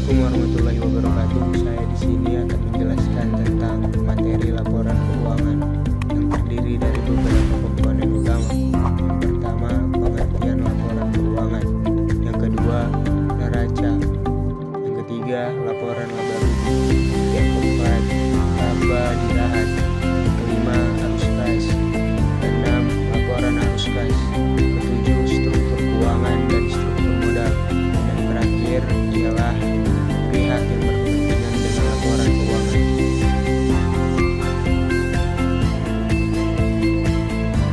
Assalamualaikum warahmatullahi wabarakatuh. Saya di sini akan menjelaskan tentang materi laporan keuangan yang terdiri dari beberapa komponen utama. Yang pertama, pengertian laporan keuangan. Yang kedua, neraca. Yang ketiga, laporan laba rugi. Yang keempat, laba ditahan. Yang kelima, arus kas. Keenam, laporan arus kas. Ketujuh, struktur keuangan dan struktur modal. Dan terakhir ialah pihak yang berkepentingan dengan laporan keuangan.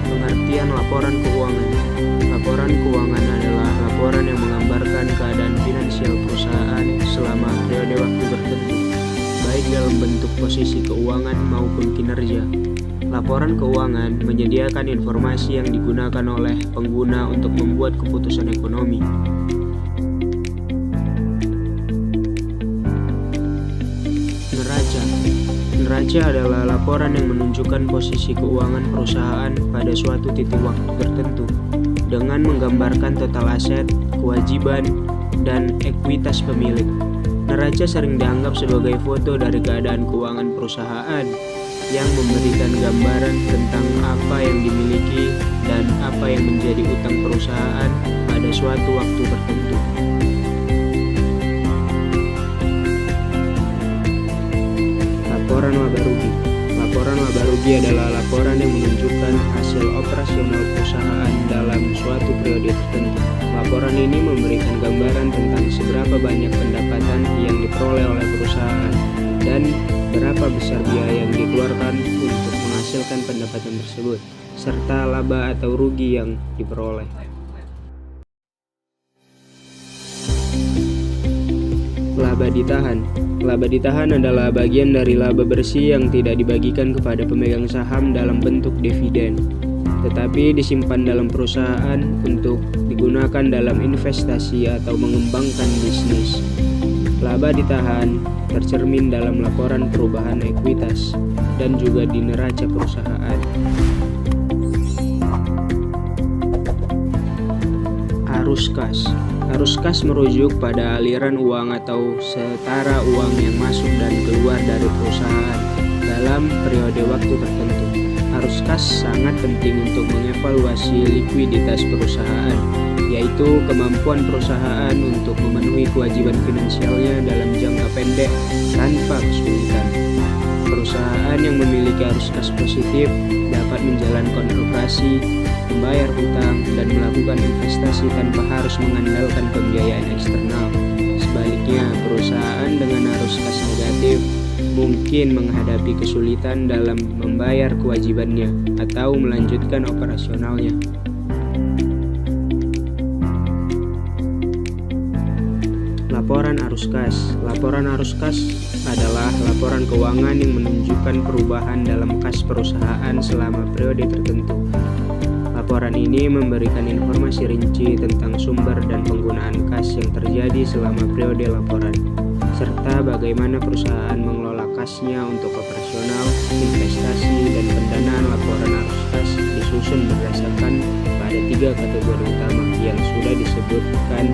Pengertian laporan keuangan. Laporan keuangan adalah laporan yang menggambarkan keadaan finansial perusahaan selama periode waktu tertentu, baik dalam bentuk posisi keuangan maupun kinerja. Laporan keuangan menyediakan informasi yang digunakan oleh pengguna untuk membuat keputusan ekonomi. Neraca adalah laporan yang menunjukkan posisi keuangan perusahaan pada suatu titik waktu tertentu dengan menggambarkan total aset, kewajiban, dan ekuitas pemilik. Neraca sering dianggap sebagai foto dari keadaan keuangan perusahaan yang memberikan gambaran tentang apa yang dimiliki dan apa yang menjadi utang perusahaan pada suatu waktu tertentu. Laporan laba rugi. Laporan laba rugi adalah laporan yang menunjukkan hasil operasional perusahaan dalam suatu periode tertentu. Laporan ini memberikan gambaran tentang seberapa banyak pendapatan yang diperoleh oleh perusahaan dan berapa besar biaya yang dikeluarkan untuk menghasilkan pendapatan tersebut, serta laba atau rugi yang diperoleh. Laba ditahan. Laba ditahan adalah bagian dari laba bersih yang tidak dibagikan kepada pemegang saham dalam bentuk dividen, tetapi disimpan dalam perusahaan untuk digunakan dalam investasi atau mengembangkan bisnis. Laba ditahan tercermin dalam laporan perubahan ekuitas dan juga di neraca perusahaan. Arus kas. Arus kas merujuk pada aliran uang atau setara uang yang masuk dan keluar dari perusahaan dalam periode waktu tertentu. Arus kas sangat penting untuk mengevaluasi likuiditas perusahaan, yaitu kemampuan perusahaan untuk memenuhi kewajiban finansialnya dalam jangka pendek tanpa kesulitan. Perusahaan yang memiliki arus kas positif dapat menjalankan operasi, membayar hutang, dan melakukan investasi tanpa harus mengandalkan pembiayaan eksternal. Sebaliknya, perusahaan dengan arus kas negatif mungkin menghadapi kesulitan dalam membayar kewajibannya atau melanjutkan operasionalnya. Laporan arus kas. Laporan arus kas adalah laporan keuangan yang menunjukkan perubahan dalam kas perusahaan selama periode tertentu. Laporan ini memberikan informasi rinci tentang sumber dan penggunaan kas yang terjadi selama periode laporan, serta bagaimana perusahaan mengelola kasnya untuk operasional, investasi, dan pendanaan. Laporan arus kas disusun berdasarkan pada 3 kategori utama yang sudah disebutkan: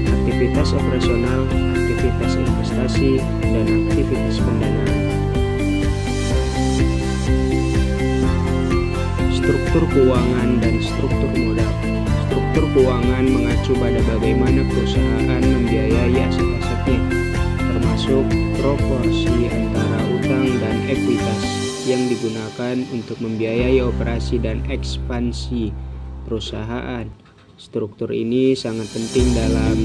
aktivitas operasional, aktivitas investasi, dan aktivitas pendanaan. Struktur keuangan dan struktur modal. Struktur keuangan mengacu pada bagaimana perusahaan membiayai aset-asetnya, termasuk proporsi antara utang dan ekuitas yang digunakan untuk membiayai operasi dan ekspansi perusahaan. Struktur ini sangat penting dalam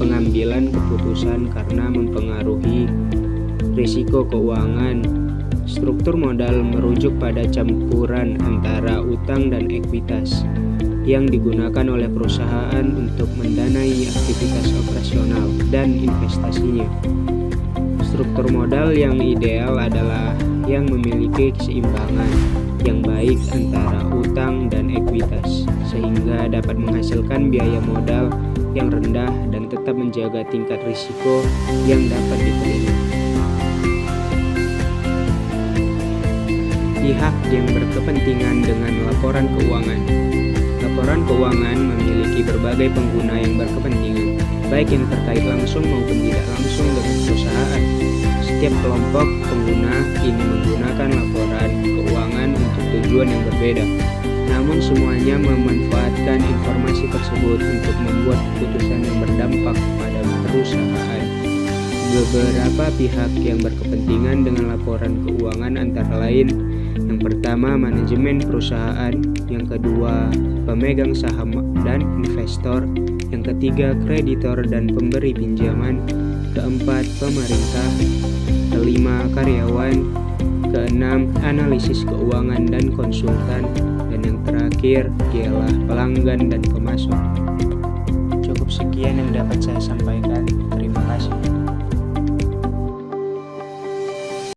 pengambilan keputusan karena mempengaruhi risiko keuangan. Struktur modal merujuk pada campuran antara utang dan ekuitas yang digunakan oleh perusahaan untuk mendanai aktivitas operasional dan investasinya. Struktur modal yang ideal adalah yang memiliki keseimbangan yang baik antara utang dan ekuitas, sehingga dapat menghasilkan biaya modal yang rendah dan tetap menjaga tingkat risiko yang dapat diterima. Pihak yang berkepentingan dengan laporan keuangan. Laporan keuangan memiliki berbagai pengguna yang berkepentingan. baik yang terkait langsung maupun tidak langsung dengan perusahaan. Setiap kelompok pengguna ini menggunakan laporan keuangan untuk tujuan yang berbeda, namun semuanya memanfaatkan informasi tersebut untuk membuat keputusan yang berdampak pada perusahaan. Beberapa pihak yang berkepentingan dengan laporan keuangan antara lain: yang pertama, manajemen perusahaan; yang kedua, pemegang saham dan investor; yang ketiga, kreditor dan pemberi pinjaman; keempat, pemerintah; kelima, karyawan; keenam, analisis keuangan dan konsultan; dan yang terakhir ialah pelanggan dan pemasok. Cukup sekian yang dapat saya sampaikan. Terima kasih.